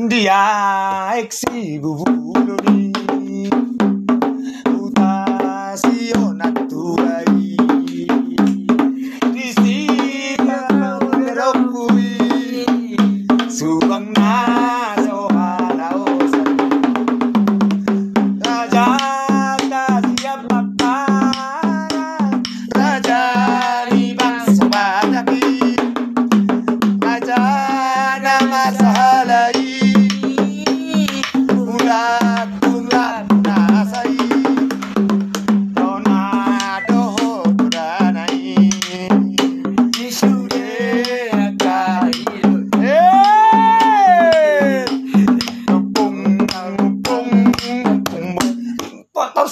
Dia eksi bubuloni utasionato ai disita berokui subang naso halaosa raja siap para raja di bangsa badaki raja nama sahalai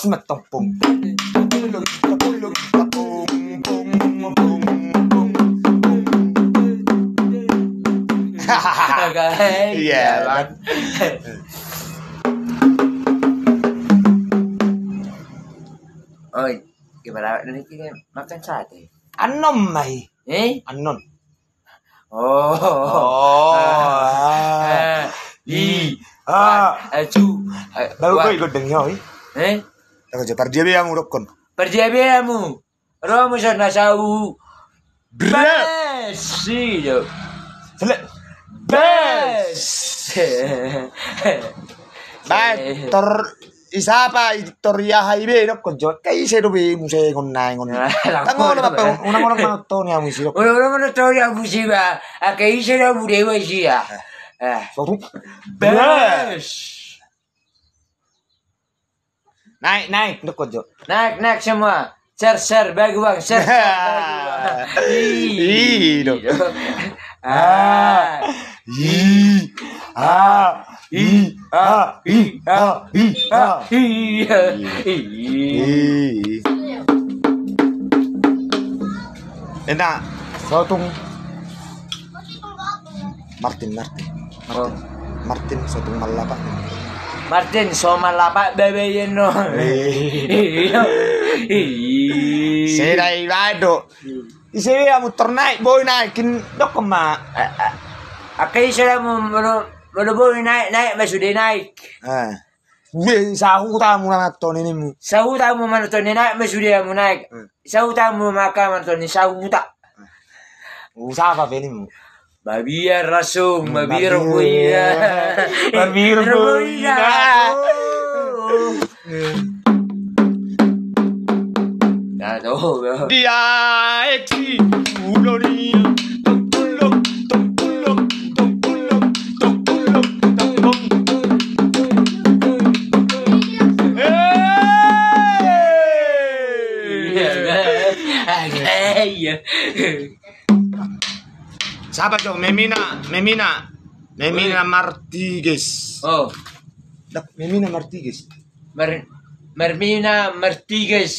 metempung iya kan. Oi, gimana ini makan sate? Anom mai. Anon. Baru kau ikut dengar Aku jepar dia biamu rokon. Perdiabiamu. Romo sana sau. Bes. Sido. Selek. Bes. Baik, isapa itoria haibe rokon jot. Kai se dobe muse ngonai ngon. Tangono apa unang-unang manoton ya musi rokon. Unang manoton ya musi ba. Akai se do bude wasi ya. Bes. Naik, rokon jot. Naik semua. Ser bagi uang, ser bagi uang. Enak, sotung Martin sotung malapa. Martin somalapa bebeyeno. Serai vado. Ise ya muter naik boy naikin dok ma. Akai sila mo boy naik masude naik. Sahu tamu manaton ini mu. Sahu tamu manaton naik masude mo naik. Sahu tamu maka manaton sahu tak. Usapa beni mu. Babia rasung, babir buina. Babir buina. Dia eksi ulori tongkulok Siapa tuh? Memina Martigues. Oh. Memina Martigues. Mermina Martigues.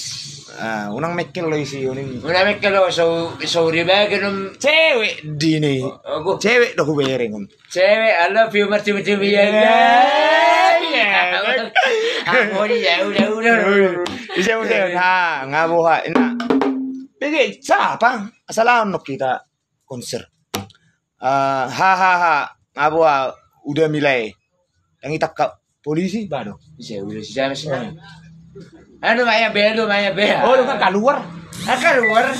Unang mekel lo isi uning. Unang mekel lo so ribagan cewek di ni. Cewek dah kubereng om. Cewek I love you Marti ya. Aku ni udah. Bisa udah ngabuha enak. Pergi siapa? Asalahan nok kita konser. Ngabuha udah milai. Yang kita ke polisi baru. Bisa udah sih. Ano maya be. Oh, lu kan keluar. Keluar.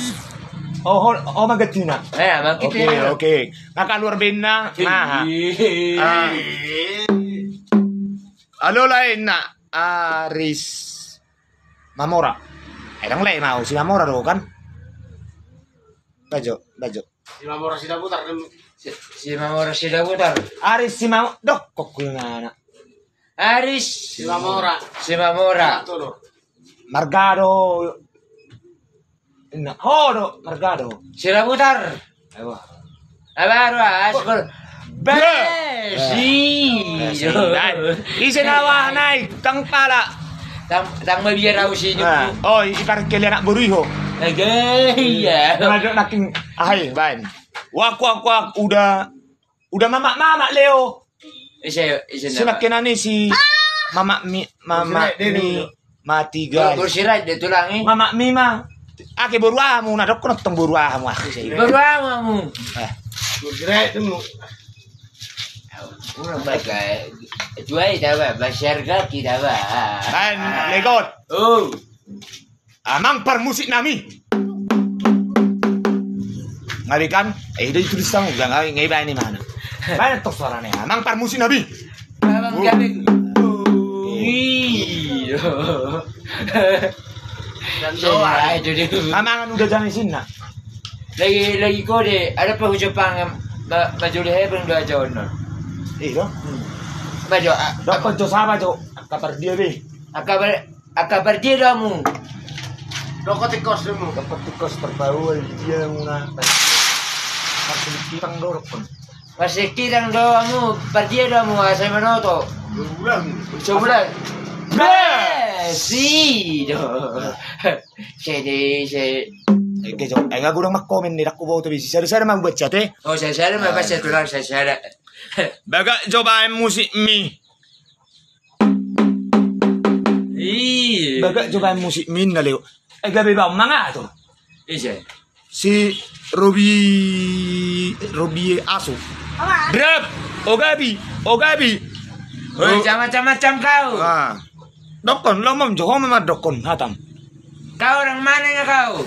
Oh magatina. Magkitina. Oke. Keluar bina. Alo lain na Aris Mamora. Yang lain mau si Mamora do kan? Bajo. Si Mamora sudah putar. Aris si Mamora. Dok kok guna. Aris si Mamora. Margado. Margado. Sudah putar. Ayo. Abaru askol. Isi nawa naik tang pala. Tang mabiar usi Oh, ibar kali anak buriho. Iya. Ada naking ahai ban. Wak udah mama Leo. Sinakin ani si Mama Mi mati guys. Kursirat dia tulang Mama Mi mah. Ake boruamu na dok kono tong boruamu aku sih. Beruamamu. Kursirat itu. Una baga. Juai dawa masyarakat kita ba. Kan legot. Oh. Amang permusik nami. Ngalikan, itu ditulis sama udah nggak ini mana? Mana tuh suaranya? Amang permusik nami. Abang galing. Amangan udah jangan sini nak. Lagi kode ada pengucapan maju leher dua jauh no. Iya. Maju. Dok konco sama cok. Kabar dia be. Akabar dia kamu. Rokok tikos dulu. Dapat tikus terbaru dia muna. Masih kitang dorok pun. Masih kitang kamu. Pergi kamu asal mana tu? Sebulan. Si do. Saya. Cok. Enggak kurang mak komen nih aku bawa tuh bisi. Saya mah buat chat eh. Oh saya mah baca tulang saya. Baga coba musik mi. Baga coba musik min na leo. Gabi ba mga to? Iya. Si Robi Aso. Drap. Ogabi. Oh, macam-macam kau. Ah. Dokon lo mam joho mama dokon hatam. Kau orang mana ya kau?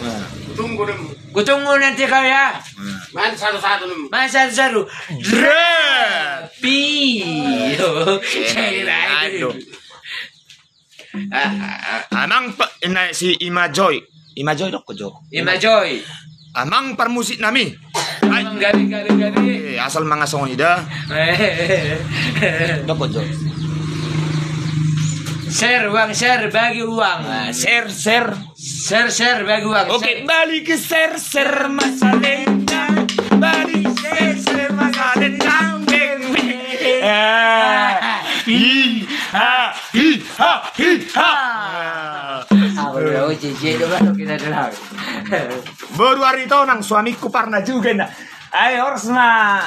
Tunggu dulu. Kutunggu nanti kau ya. Main satu-satu dulu. Main satu-satu. Drapi. Aduh. Amang si Ima Joy dok jo. Ima Joy. Amang permusik nami. Amang gari. Asal mga song ida. Dok jo. Share bagi uang. Share bagi uang. Oke, balik ke share masalahnya. Balik share masalahnya. Baru hari itu nang suamiku pernah juga nak. Ayo harus na.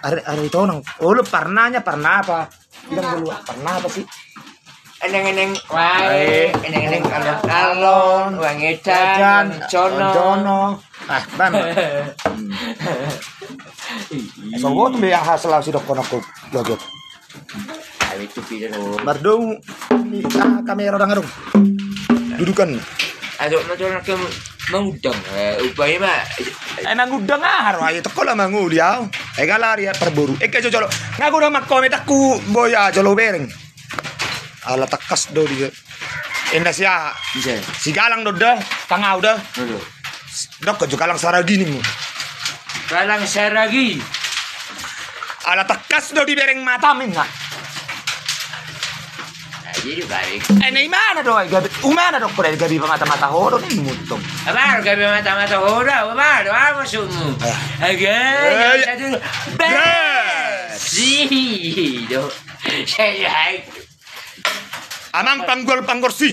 Hari itu nang, lu pernah apa? Bilang dulu pernah apa sih? Eneng alon-alon, wang edan, cono. Ah, ban. So gua tuh biar hasil dok kono joget. Ayo itu video. Bardong kamera orang ngarung. Dudukan. Aduh, macam mengudang. Upaya mah. Mangudang haro ayo teko lah mangu dia. Galari perburu. Kayak jolo. Ngaku udah mak komen aku boya jolo bereng. Ala takas do dia. Indah sia. Si galang do dah, tangau dah. Dok ke galang saragi nih mu. Galang saragi. Ala takas do di bereng mata minga. Jadi baik. Nei mana do? Umana dok kore gabi mata horo nih mutung. Apa gabi mata horo? Apa do maksudmu? Agak. Si do. Saya. Amang panggol-panggorsi.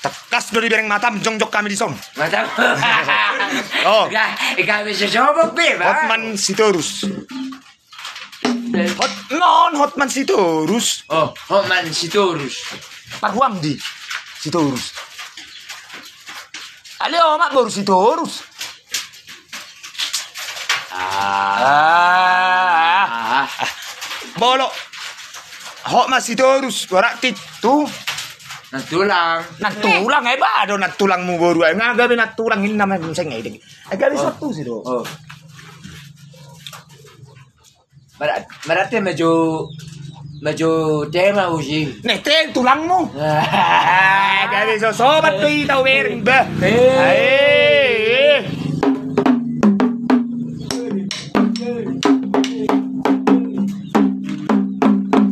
Tekas do di bereng mata jongjok kami di som. Mata. Oh. Kami sesobok be, Hotman Sitorus. Hotman Sitorus. Oh, Hotman Sitorus. Parhuam di Sitorus. Alio mak baru Sitorus. Bolo. Hotman Sitorus berarti tu. Natulang Bado natulangmu baru. Ngagabi natulang ini namanya museng ini. Gabi satu sih do. Oh. Berarti maju tema uji. Nih tulangmu. Gabi sobat tuh tahu bering bah.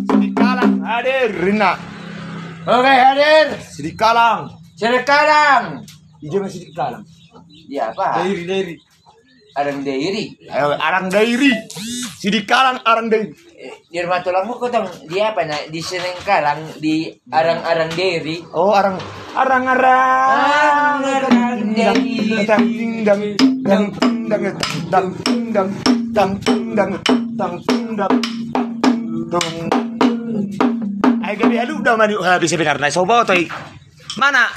Sidikalang hadir Rina. Oke hadir. Sidikalang. Ije masih Sidikalang. Iya apa? Dairi. Arang dairi. Ayo arang dairi. Sidikalang arang dairi. Di rumah tulangmu kau tahu dia apa nak di Senengkalang di arang dairi. Oh arang dairi. tang dang tang dang tung. Ay gabi halu daw man habis seminar na sobo toy. Mana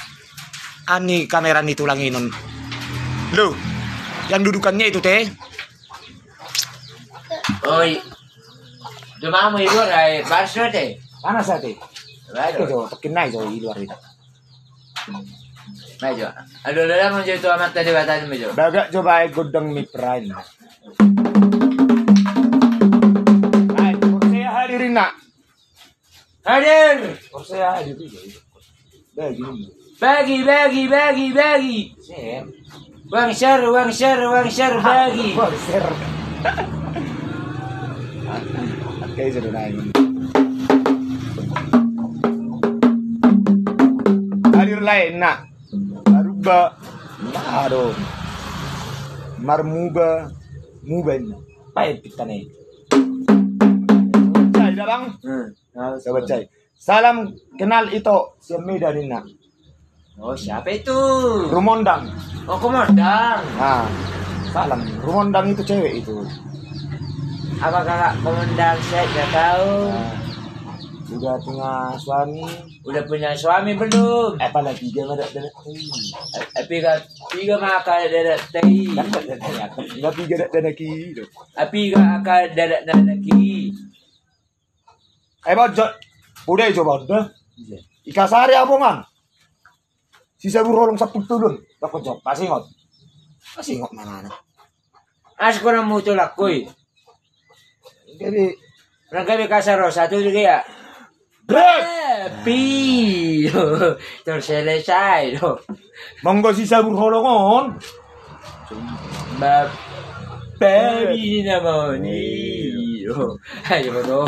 ani kamera ni tulangin nun. Lo, yang dudukannya itu teh. Oi. Cuma mau ibu ay basro teh. Panas ya teh. Baru. Itu tekin naik so di luar itu. Maju. Aduh, lala mau jadi amat tadi batan maju. Bagak coba godang mi prime. Ay, saya hadirin nak. Hadir. Saya hadirin. Bagi. Share. Uang share bagi. Share. Oke, sudah naik. Hadir lain nak. Aruba. Aduh. Marmuba. Muban. Pahit kita nih. Cai dah bang. Sahabat cai. Salam kenal itu si Medan nak. Oh, siapa itu? Rumondang. Oh, komandang. Nah, salam. Rumondang itu cewek itu. Apa kakak komandang saya tidak tahu. Nah, udah punya suami. Udah punya suami belum? Apalagi dia ada Tiga maka dadat teh. nggak tiga ada lagi. Api gak akan dadat lagi. Bojot. Udah coba udah. Ika sehari abongan. Sisa burolong sabtu tulun. Tak kocok. Kasih ngot mana? As ko na mo tulak ko eh. Jadi Nagabi ka sa Rosa, tuloy kaya. Pi! Terselesai. monggo sisa burolongon. Baby naman ayo mo.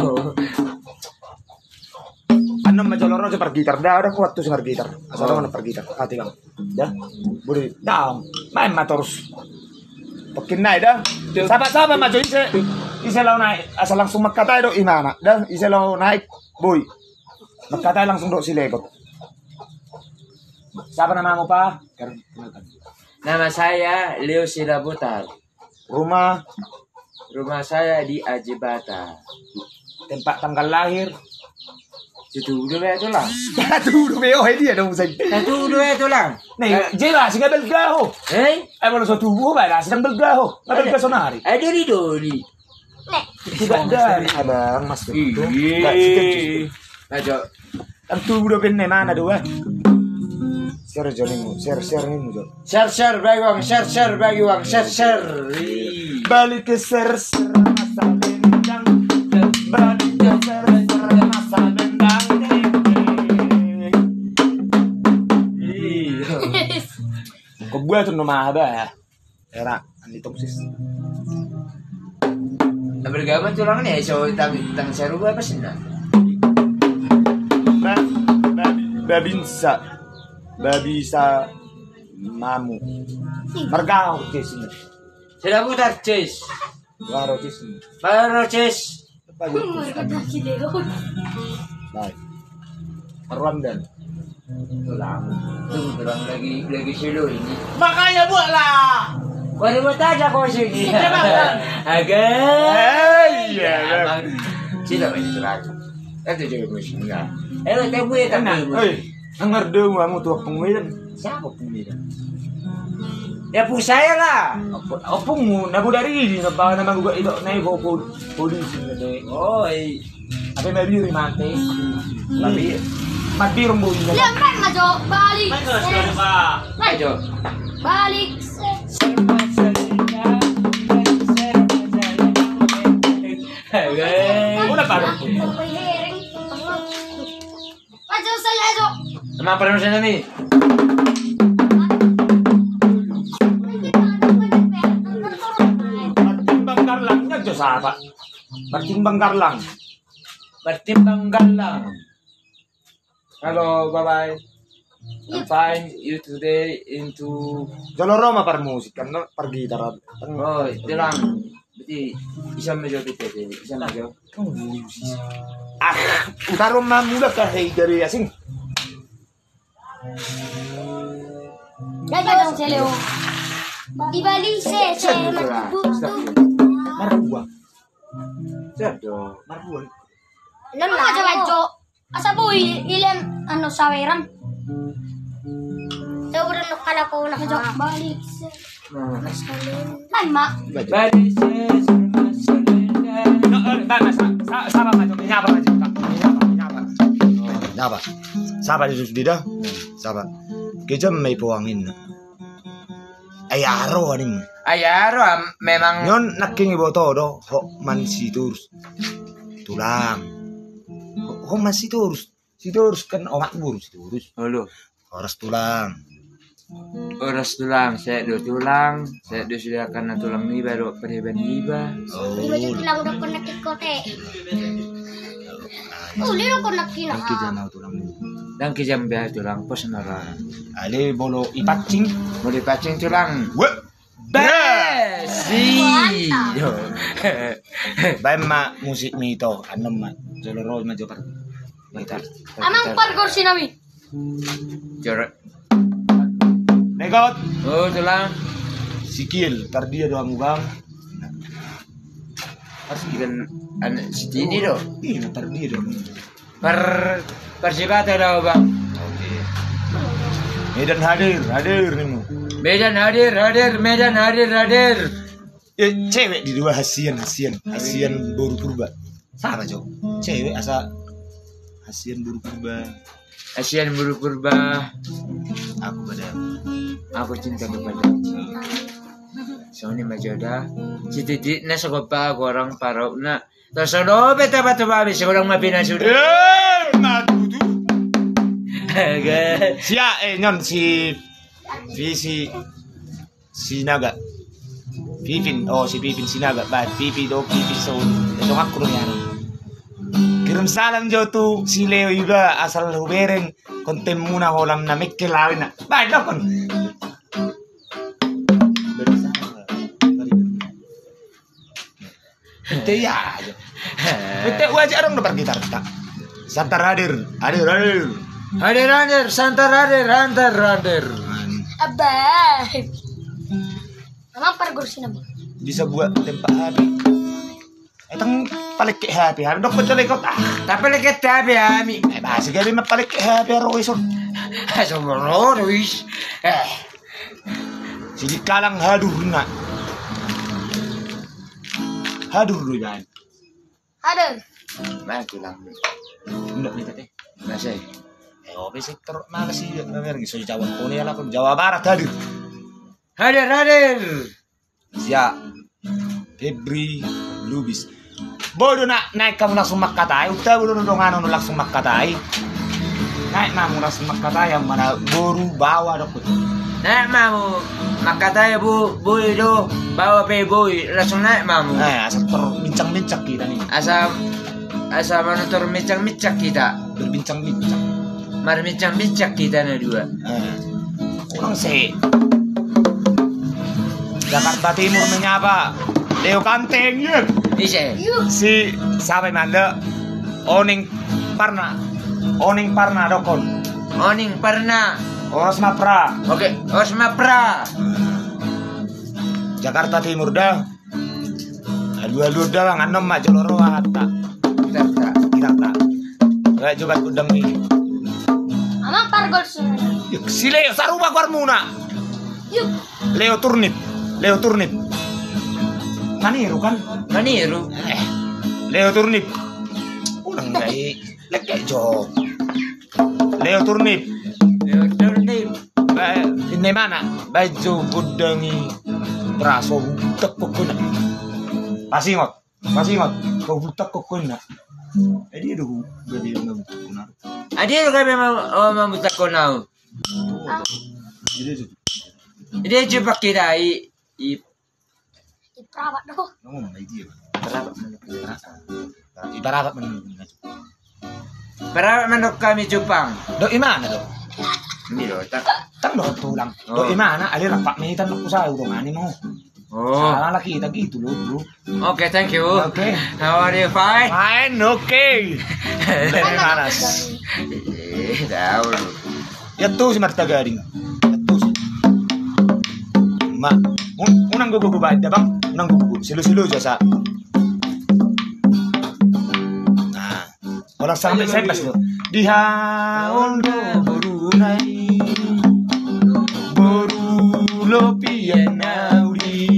Ano majoloro sa pergitar. Dah ada kuat tuh sa pergitar. Asal mana pergitar. Hati bang. Dah. Boleh. Dah. Main terus. Pakin naik dah. Sahabat-sahabat maju isa law naik. Asal langsung magkatay do imana. Dah. Isa law naik. Boy. Magkatay langsung do si Legot. Siapa nama mo pa? Nama saya Leo Silabutar. Rumah. Rumah saya di Ajibata. Tempat tanggal lahir. Situ udah itu lang. Aduh, may oh dia dong sa. Situ udah itu lang. Nih, jela si belgaho. Eh? Wala sa tubo ba? Sedang belgaho. Belga sonari. Ada di doli. Tidak dari abang mas itu. Ajo. Ang tubo do pinne mana do Share mo, share mo do. Share bagi uang, share. Balik ke share masa bendang. Balik ke share masa bendang. Kebuat tuh nama apa ya? Era antitoksis. Bergabung tulang nih, so tang seru apa sih nak? Babisa mamu. Margao tis. Sudah putar cis. Waro tis. Baru cis. Baik. Rwandan. Tulang lagi silo ini. Makanya buatlah. Wala mo tayo ko sige. Hey, yeah. Sila ba ito lang? Ito juga ko siya. Tayo mo ito. Hey, ang ngardo mo tuh penguilan. Siapa penguilan? Ya po saya lah. Opong mo, nabu dari ini, baka naman ko ito na ibo polisi na de. Oy. Apa may biri mate? Tapi madirong mo ina. Lempan majo balik. Ayo. Balik. Una pa. Majo saya ajo. Emang pernah sana nih? Martimbang Garlangnya jo sahabat. Martimbang Garlang. Bertimbang galang. Halo, bye-bye. I'm fine. You today into... Joloroma par musik kan, no? Per gitar. Oh, itu lang. Berarti isang medyo bite. Isang medyo. Utaro mamula ka hey dari asing. Gagadong si Leo. Di balik se magbuto. Marbuang. Cerdo. Marbuang. Ano na, Jojo? Asa po, ilan, ano, saweran? Sobrang nakala ko na balik. Ay, ma. Balises, masalenda. Sabar maju, menyapa maju, menyapa. Menyapa. Sabar itu sudah. Sabar. Kejam may puangin. Ayaro aning. Ayaro, memang. Nyon naking ibo todo, ho man siturus. Tulang. Ho man siturus. Siturus kan omak buru siturus. Halo. Horas tulang. Uras tulang, saya do tulang, saya do sediakan na tulang ni baru periban iba. Iba yung bilang udah ko nakikote. Uli ko nakina. Ang kijanaw tulang ni. Dan kijam biar tulang pos nara. Ale bolo ipacing. Boleh pacing tulang. We. Besi. Bay ma musik mito anom ma. Joloro ma jopar. Gitar. Amang pargor sinami. Jorok. Negot. Oh tulang. Sikil tar dia doang bang. Harus ikan si ini do. Iya tar dia doang. Persibata do bang. Oke. Medan hadir nih mu. Medan hadir, Medan hadir. Cewek di dua hasian buru purba. Sama Jo. Cewek asa hasian buru purba. Asian buru purba. Aku pada. Aku cinta kepada Sony majoda. Si titik na sa kopa orang parau na. Tasodo beta batu babi seorang mapina sudah. Matutu. Sia nyon si Naga. Pipin si Pipin Sinaga. Pipi so. Ito nga kurang yan. Kirim salam jo tu si Leo juga asal hubereng kontem muna holam na mikkelawin na. Baik dah kon. Ente ya aja. Ente wajah orang dapat gitar tak. Santar hadir. Santar hadir. Abah. Amang pargor sinami. Bisa buat tempat happy. Etang paling ke happy. Dok betul ikut Tapi lagi tabi ami. bahasa kali mah paling ke happy roison. Asobro Ruiz. Jadi kalang hadur nak. Hadur dulu kan. Ada. Mana tulang? Enggak nih teh. Masih. Oke sih terus mana sih lagi so Jawa Pone lah Jawa Barat hadir. Hadir. Siap. Febri Lubis. Bodoh naik kamu langsung makatai. Udah bodoh dong langsung makatai. Naik mamu langsung makatai yang mana boru bawa dok. Naik mamu. Makataya boy do. Bawa pe boy langsung naik mamu. Asal terbincang-bincang kita nih. Asal menonton bincang-bincang kita. Berbincang-bincang. Mari bincang-bincang kita na dua. Kurang sih. Jakarta Timur menyapa Leo Kanteng ya. Ise. Si sampai mana Oning Parna dokon. Oning parna. Oras Mapra. Oke, Osma pra. Jakarta Timur dah. Dua-dua dah nganom mak joloro hatta. Kita tak. Kayak juga udang nih. Amang pargor sinami. Yuk, si Leo saruba warmuna. Yuk. Leo Turnip. Maniru kan? Maniru. Leo Turnip. Ulang baik. Lekek jo. Leo Turnip. Ini mana? Baju gudangi beraso butek kokona. Pasingot. Kau butek kokona. Dia dulu jadi orang butek kokona. Adi juga memang membutak konau. Dia coba kira Iperawat doh. Ngomong dia. Ibarat menurut. Para manok kami cupang. Do imana do? Miro tak. Tang do tulang. Do imana? Ali rapak mitan aku sa urong ani mo. Oh. Salah lagi kita gitu loh, bro. Okay, thank you. Okay. How are you? Fine. Fine, okay. Dari manas. Tahu. Ya tuh si Marta Gading. Ya tuh. Ma, unang gugu baca bang. nang buku silu-silu aja sa. Nah, orang sampai saya pas tuh. Di haon borunai borulo pianauri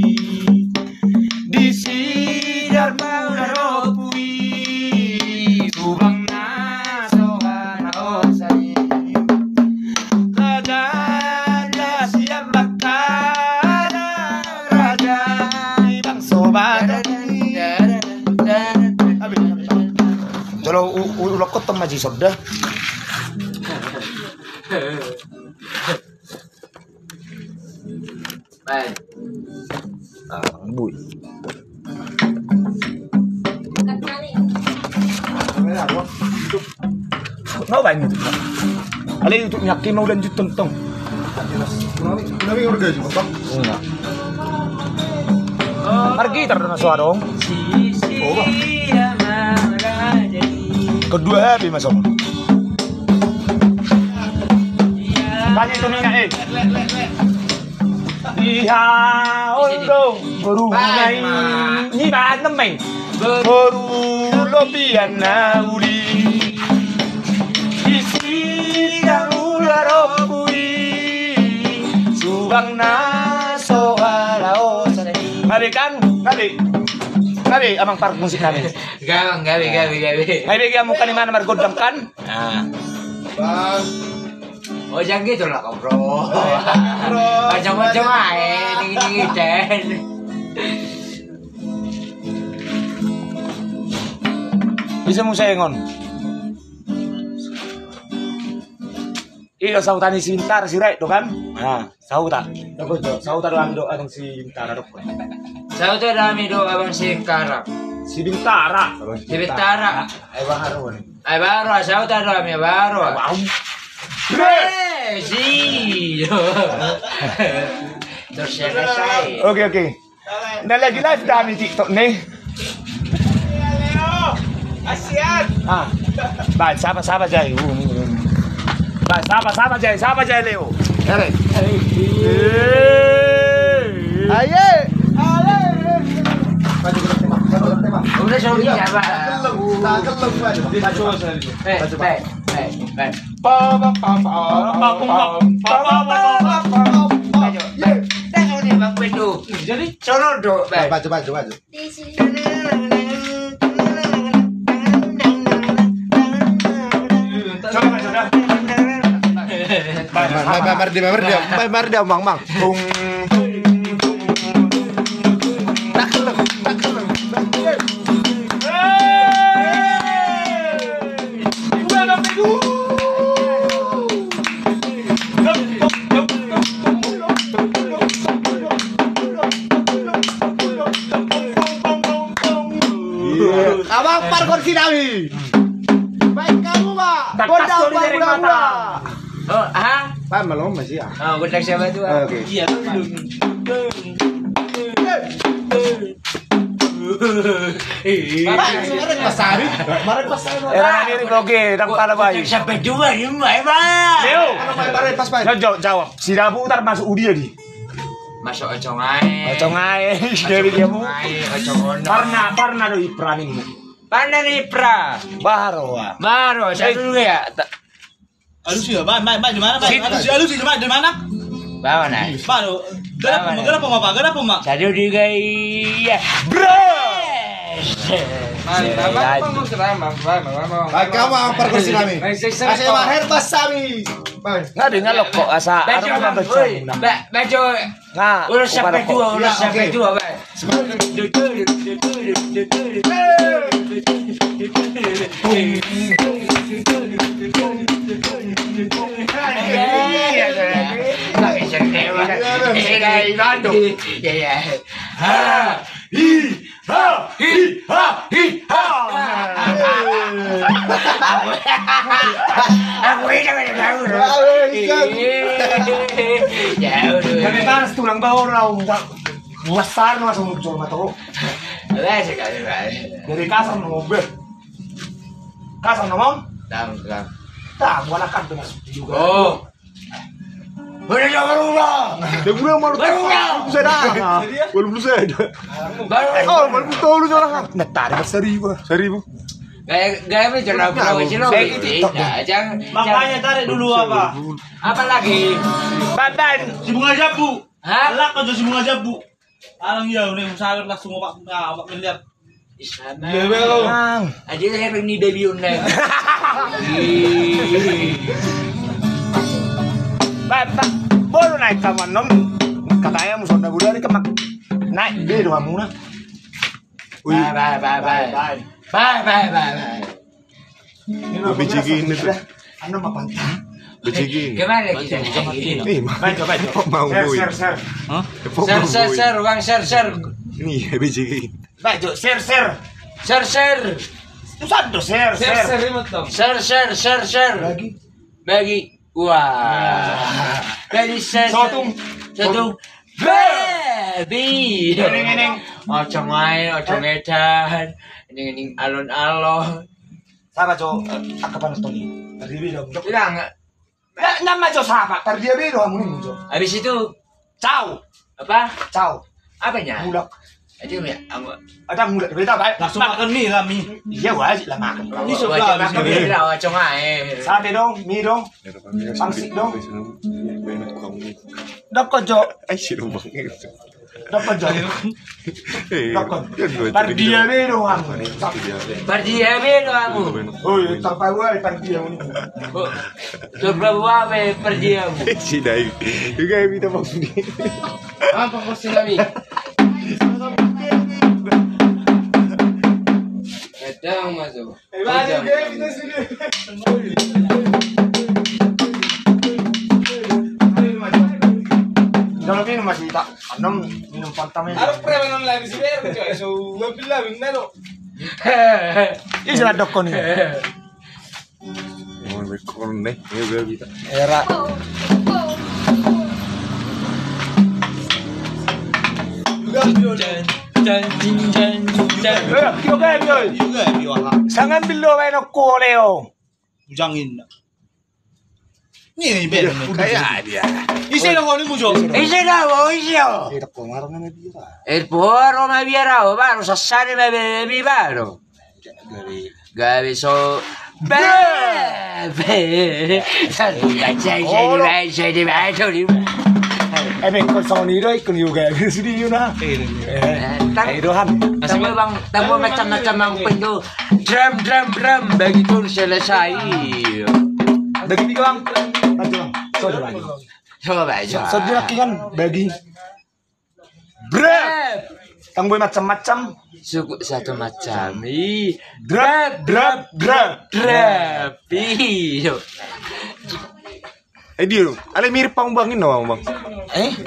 di sidar maunaropui subang naso osai raja siap bakara raja ibang sobat Jolo ulok ko tamaji sobda. Baik. Bui. Mau banyak itu. Ali untuk nyakin mau lanjut tentang. Kenapa orga juga, Bang? Enggak. Pergi terus suarong. Kedua habis Mas Om. Tanya itu nih, Ihaon dong, berunai ni ba nemeng, berulo pianauri, isi darularopui, subang naso halao. Ngabi kan, ngabi, amang park musik nabi. Gabi. Ngabi kamu kan di mana margodam kan? Nah. Bang. Oh jangan gitu lah kau bro. Macam-macam aja, dingin-dingin. Bisa mo sayangon. Iyo sautan ni si Bintara si Rai do kan? Nah, sautan. Dapat do. Sautan do ando atong si Bintara do. Sautan dami do abang si Karang. Si Bintara. Si Bintara. Ay baharo ni. Ay baru, sautan dami baru. Wow. Sí. Terus selesai. Oke. Nah lagi live dah ni TikTok ni. Asian. Ah. Baik, sabar jai. Baik, sabar jai Leo. Ayo. Ayo. Udah sorry siapa? Baik. Jadi sono do. Baju. Di sini. Mari dia, Bang. Abang parkor sinawi. Baik kamu, Pak. Gondang mata. Oh, ah? Pak malam masih ya. Oh, gondang siapa tu? Oke. Iya. Kemarin pasari. Era ni oke, tak pala bayi. Sampai dua ni mai ba. Leo. Kemarin pas. Jawab. Si Dabu ntar masuk udia di. Masuk ocong ae. Ocong ae dari dia bu. Ocong ono. Parna do ipraning. Pandai ni pra. Baharo wa. Baru, saya dulu ya. Alus ya, Bang. Di mana, Bang? Alus di mana? Bawa nak. Baru. Kenapa, Mak? Saya dulu ya. Bro. Baik kamu parkor sinawi. Asal mahir pasami. Baik. Nga di ngalok kok asa Baju, arep baca. baju. Nga. Urus sampai dua, Bang. Kami panas tulang bawah raw. Besar no langsung muncul mata lo. Dari kasar no mobil. Kasar no mom. Tam. Tak, wala kan dengan juga. Oh. Udah jangan berubah. Dia bilang baru saya dah. Belum saya. Oh, baru tahu lu orang. Nah, tadi seribu. Gaya bicara berapa sih lo? Jangan. Makanya tarik dulu apa? Apa lagi? Badan. Si bunga jabu. Hah? Alak aja si bunga jabu. Alang ya, udah usaha langsung opak miliar. Sana. Bang. Aja saya pengen baby undang. Bapak, baru naik kamar nom. Katanya musuh budak ini kemak. Naik dia doang muna. Bye. Bijigin itu. Ano mapantang? Bijigin. Kemana kita? Mau boy. Share. Share, uang share. Ini bijigin. Baik, share. Share. Usah do share. Share. Bagi. Wah. Bagi share. Satu. Baby. Neng. Ocong edan. Ini alon-alon. Sahabat jo, akapan Tony. Terdibi dong. Bilang. Nama jo sahabat. Terdibi dong muni jo. Habis itu Ciao. apa? Ciao. Apanya? Mulak. Aja ya. Ada mulak beda baik. Langsung makan mie lah mie. Iya wajib lah makan. Ini sebelah habis ini. Bilang ocong ae. Sate dong, mie dong. Pangsit dong. Doko jo. Sih dong bang. Doko jo. Doko. Terdibi dong. Pergi abe kamu. Oh, sampai gua terdibi ini. Coba wae pergi kamu. Si dai. Juga minta bang ni. Apa kau silami? Datang masuk. Kalau minum masih tak, minum pantamnya. Ini sudah doko nih. Mau berkorn deh. Ini udah kita. Era. Kyo kayo yun. Juga ya biwala. Sangan bilo kayo ng koleo. Bujangin. Ini beda nih. Kayak dia. Isi lang ko ni Mujo. Isi na mo, isi o. Kita ko marang na bira. El porro me viera o baro, sassare me mi baro. Gabi so. Bebe. Sei di Emang kau sama Niro ikut juga sini Yuna. Irohan. Tamo bang, tamo macam-macam ang pendo. Drum begitu selesai. Bagi tiga bang. Maju bang. Coba aja. Saudara kan bagi. Brep. Tang boy macam-macam. Suku satu macam. Drap. Iyo. Dia dong. Ale mirip pambangin no bang.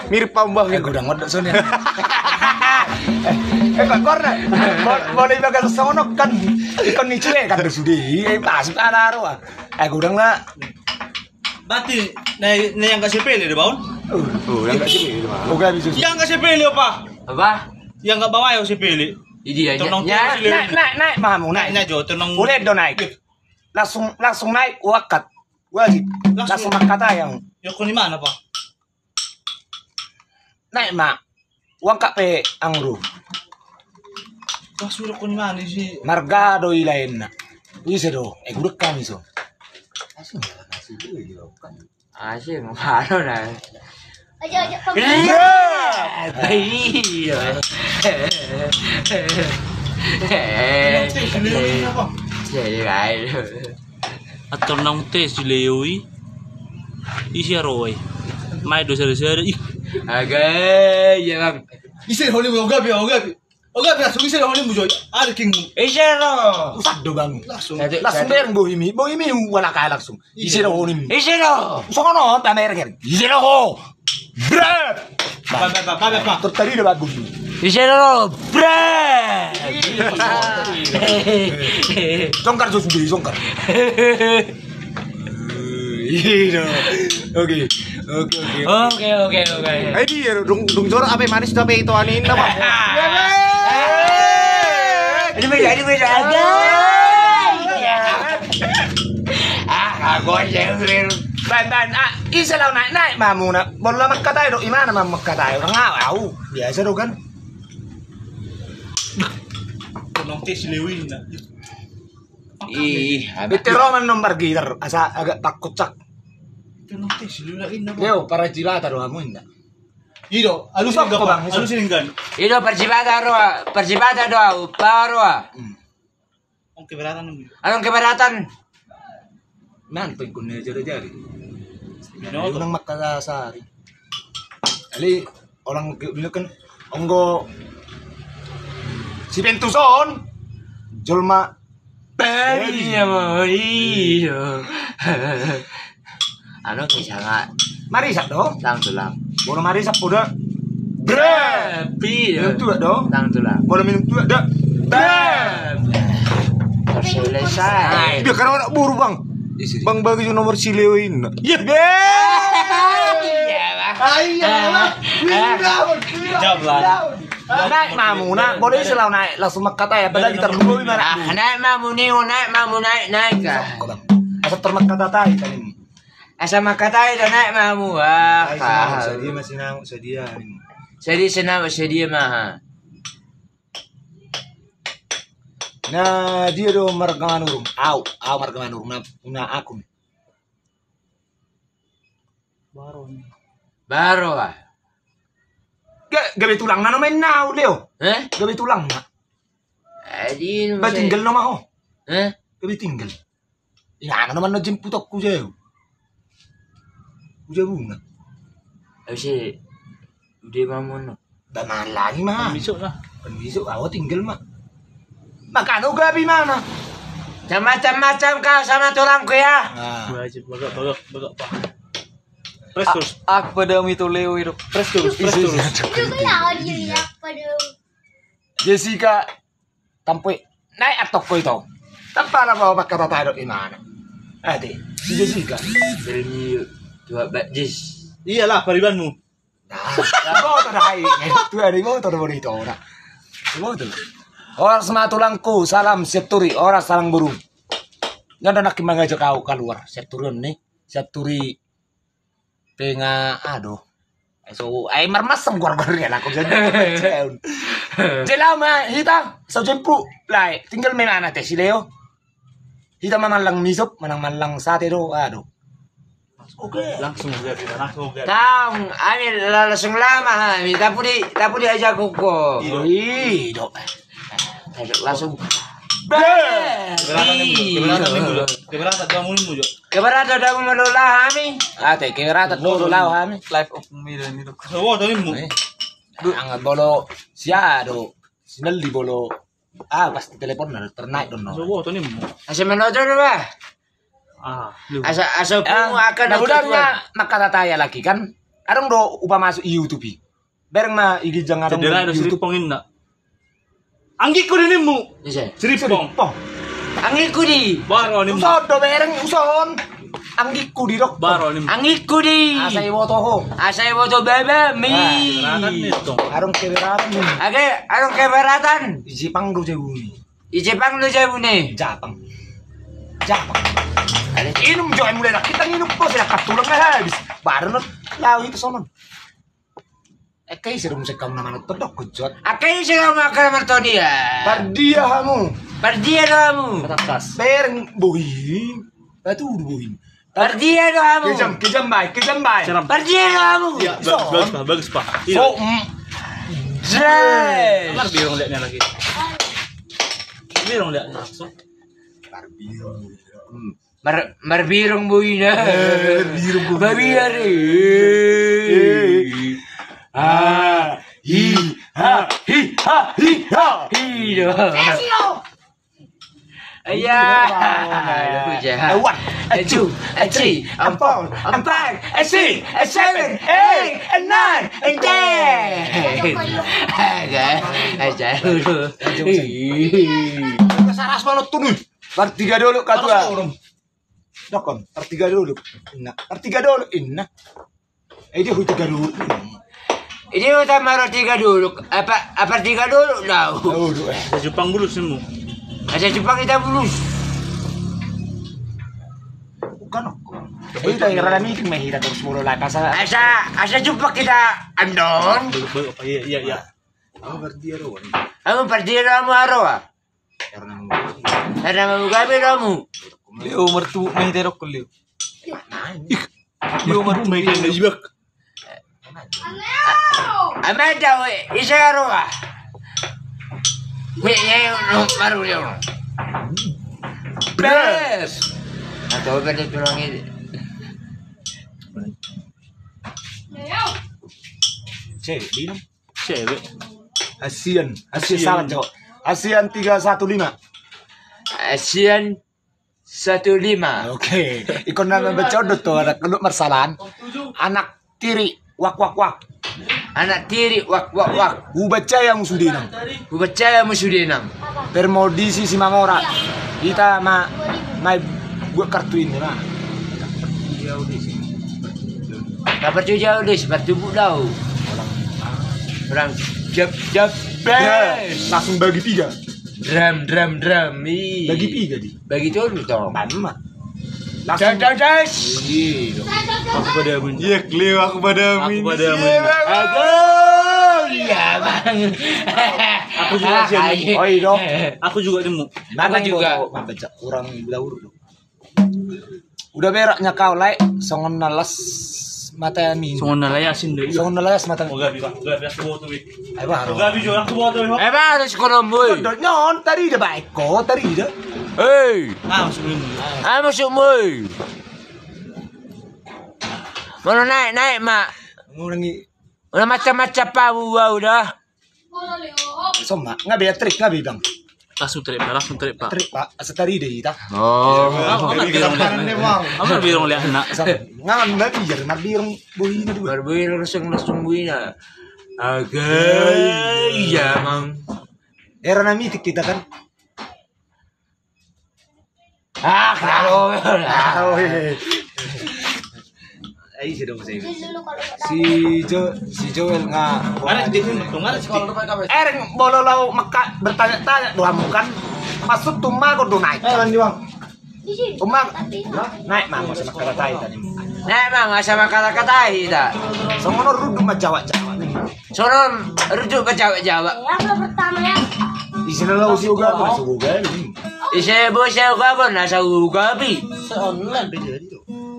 Mirip pambangin. Udah ngodok soalnya. Kok korna. Boleh bagas sono kan. Ikon ni cile kan sudi. Pas anaro. Gudang na. Berarti na yang kasih pilih deh baun. Oh, yang enggak sih itu mah. Oke bisa. Yang kasih pilih apa? Apa? Yang nggak bawa yang kasih pilih. Ini aja. Naik mamu naik. Naik Jo, tenang. Boleh do naik. Langsung naik wakat. Wajib. Langsung kata yang Yung kung mana pa? naik mak. Uang kape angru. Kasuro ko ni mana si Margado ilain na. Wise do. Gudek kami so. Asyik mau na. Aja pag Iyo. Jadi baik. Ator nang tes si Leoy. Isi Roy. Mai do sere-sere. Agak ya bang. Isi holi mo gabi. Ogabi langsung isi holi mo joy. Ada king mo. Isero. Usad do bang. Langsung. Langsung bereng bohimi. Bohimi wala kaya langsung. Isiro ho nim. Isero. Sono pamer ken. Isiro ho. Brep. Pa. Tertari de bagus. Isero. Bre. Songkar so sudi songkar. Iya. Oke. Dia dong jor apa manis tuh apa itu anin apa? Ini beda aja. Aku aja Ben, isa lang naik mamu na. Bola magkatay do imana mam magkatay. Orang ngaw. Biasa do kan. Nong tes lewin na. Itu Roman nomor gitar. Asa agak takut cak. Nong tes lewin na. Leo para jilata do kamu inda. Ido, Usap ko bang? alusin gan. Ido percibata doa, paroa. Ang keberatan mo. Anong keberatan? Nantoy ko na jari-jari. Ano Unang makasari. Ali, orang bilang onggo si Pentuson, Jolma, Iyo. Ano kisah nga? Marisa do, Tang tulang. bono Marisa puda, bre, Piyo. minum tua do, Tang tulang. bono minum tua da, Selesai. dia karena anak buru bang, bang bagi nomor si Lewin, iya, Jablan. naik mamu nak, boleh selalu naik langsung makata ya, padahal kita dulu mana, Naik mamu naik ka. asal termakata tay tadi. Asa makatay do naik mamu Saya masih nang sedia nih. Jadi senang sedia mah. Nah dia do margangan urung, margangan urung na akun. Baru Gabi tulang na main now Leo. Gabi tulang na. Adi Ba tinggal na maho. Eh? Gabi tinggal. Ina naman na jemput aku jauh. Udah bunga. Kasi udah mamu no. Baman lagi mah. Misok na. Besok awak tinggal mak. Makano gabi mana? Macam-macam kau sama tulangku ya. Nah. Wajib bagak pa. Prestos. Aku pada itu Leo itu. Prestos. Itu kaya dia ya pada. Jessica tampoy naik atau ko ito. Tanpa na ba makatatayo imana. Ate, si Jessica. Berni dua bajis. Iyalah pariban mo. Mo to dai. Tu ari mo to bonito ora. Mo to. Orang sematulangku, salam seturi, orang salang burung. Nyanda nak mangajak kau keluar, seturun nih, seturi penga aduh. So, ay marmasam gor-gornya aku jadi. Jelama hita, sa jempu, lai, tinggal mana teh si Leo. Hita manang misop, manang sate do, aduh. Oke. Langsung agad. Tang, amin langsung lama, tapi aja kuko. Ido. Langsung. Keberatan kamu mo jo. Keberatan daw mo lola kami. Ate, kira dulu lao kami. Life of Mira itu. So tani mo. Ang bolo siya do, sinal di bolo. Pasti telepon na ternaik don no. So tani mo. Asa manodo ba? Asa po akan Mudah-mudahan makatataya lagi kan. Arong do upa masuk YouTube. Bereng ma igijang arong Cedera do YouTube. siripongin na. Anggi ko din mo. Isa. Siripong. Oh, Angin ko di. Baro ni mo. usod do bereng uson. Ang giku di dok. Baro ni mo. Angin ko di. Asa iwo to ho. Asay mo to bebe mi. Keberatan nito. Arong keberatan ni. Anong keberatan? Jepang do jebuni. Ijepang lu jabu nih. Japang. Inum jo mulai nak kita nginum po sila katulang na habis. Baru na lawi to sonon. Kay sirum sa kam naman todok kujot. Akai siya makan merto dia. Pardia hamu. Perdia kamu. Katakas. Bereng buhin. Batu buhin. Perdia kamu. Kejam bay. Perdia kamu. Ya, bagus pa. So, Jay. Amar birong lihat niya lagi. Birong lihat niya. So, Marbirong buhay na. Babiya rin. Ayan. One, a two, a three, a four, a five, a six, a seven, eight, a nine, a ten. Saras mana tuh nih? Pertiga dulu katua. Dokon, pertiga dulu. Pertiga dulu. Dia tiga dulu. Ini utama tiga dulu. Apa tiga dulu? Tahu. sa Jepang bulus mo. Asa Jepang kita bulus. Bukan aku. Ito, irala meeting mahirap terus mulu lah pasal. Asa jumpa kita andon. Belum apa iya. Kamu perdira mo araw ah. Karena mau gabi kamu. Leo mertu main terok Leo. Leo mertu main na jibak. Amanda isa araw ah. Kuya no maru Leo. Bes. Atau kan itu orang ini. Cewek. ASEAN salah Cok. ASEAN 315. ASEAN 15. Oke, ikon nama becodot tuh ada keluk marsalahan. Anak tiri wak. Anak tiri wak. Ubaca yang sudinam. Ku percaya musudinam. Permodisi si Mamora. Kita mai buat kartu ini lah. Dapat jauh deh seperti budau. Orang jab bes. Langsung bagi 3. Drum. Bagi 3 di. Bagi dulu toh. Mama. Das. Aku pada Amin. Iya, Leo aku pada Aku Amin. pada Amin. Iya bang. Aku juga sih. Oh iya dong. Aku juga nemu. Aku juga. Baca kurang daur dulu. Udah beraknya kau like songon nalas mata min. Songon nalayasin deh. Songon nalas mata. Oh gabi aku bawa tuh. Ay baru. Gabi juga aku bawa tuh. Harus kolomboy. Nyon tadi dah baik ko tadi dah. Hey, Masuk ini. masuk moy. Mana naik mak. Ngurangi Udah macam-macam pa udah. sama ngabe trik ngabe bang. Langsung trip pak. Trik Pak, asa tadi deh kita. Oh. Aku bilang lihat anak. Ngan nabi jar marbirong buhi na dua. Barbuin langsung buina. Agak iya mang. Era na mitik kita kan. Klaro. Ay si dong saya. Dulu kalau Si Joel nga. Tunggal. Ereng bololaw maka bertanya-tanya doang bukan masuk tumago do naik. di sini. Umang Tapi naik mang sa makaratai tadi. Nah mang sama kata-kata ita. Somono ruduk majawa-jawa nih. Sonon rujuk ke Jawa. yang pertama ya. Di sini law si uga masuk uga ini. Ise bo saya gabon nasa ugabi.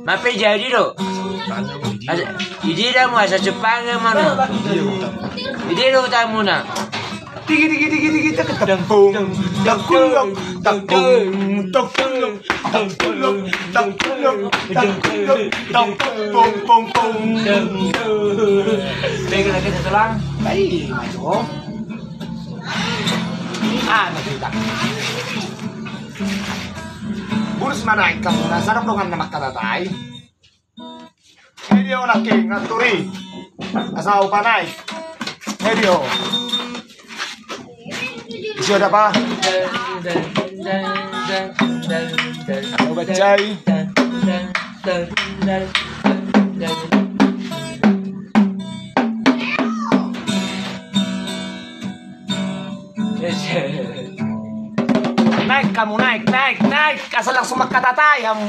Mape jadi do. Idi dah mu asa Jepang mana. Idi do tamu na. Digi takung takung Pegang lagi setelang. Ay, masuk. Nakita. Burus manaik kamu nasarap dongan na makatatay. Medio na king aturi. Asaw panay. Medio. Isi ada pa? Ano ba chay? Naik kamu naik. Asal langsung makatatay kamu.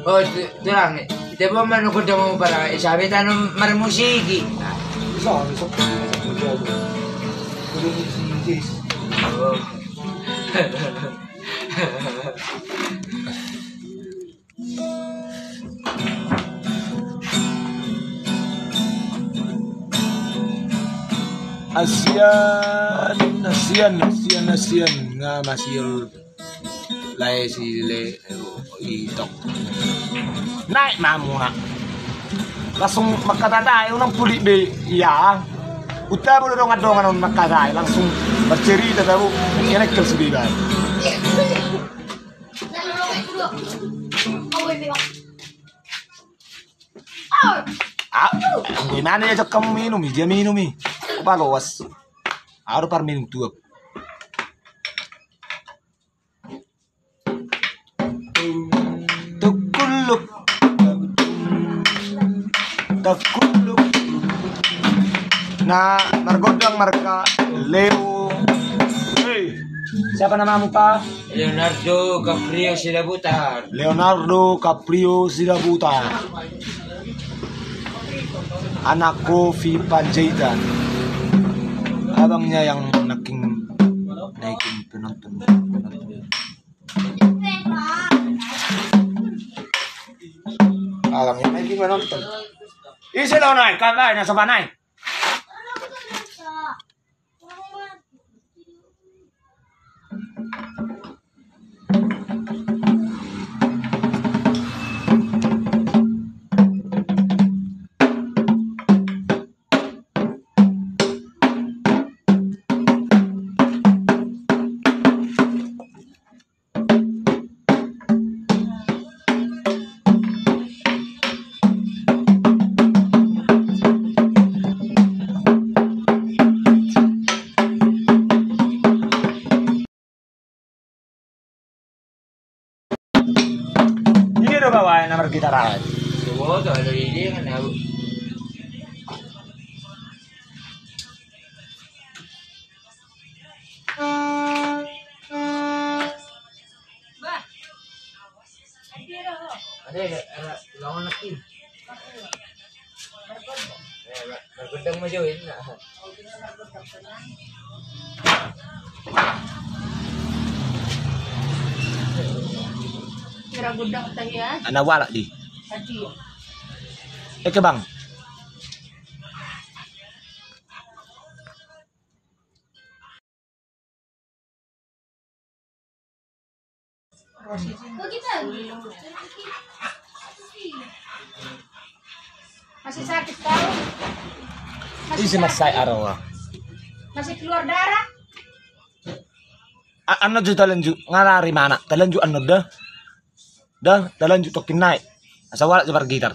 Oh, terang. Devo mano ko mo para sabi tanong marmusiki. Bisa. ASEAN nga masih lai sile itok. Naik mamuna. Langsung makatatay unang puli be ya. Uta mo dong adongan makatay langsung bercerita tahu enak kel sudah. Gimana ya kamu minum, dia minum nih. Balas. Harus par minum tuh. Nah, margodang marga Leo. Hey, siapa namamu Pak? Leonardo Caprio Silabutar. Leonardo Caprio Silabutar. Anakku V Panjaitan. Abangnya yang naikin penonton. Abangnya naikin penonton. Isi daw naik, kakak nasa panay. Ini udah bawa nomor kita rat. Semua tuh ada ide kan aku. Ada lawan lagi. Bergedang majuin lah. Kira gudang tahian. Anak wala di. Tadi. Ke bang. Masih sakit tahu? Isi masay araw. Masih keluar darah? Ano ju talanju ngarari mana? Talanju ano dah? Dah talanju to kinai. Asa wala sa gitar.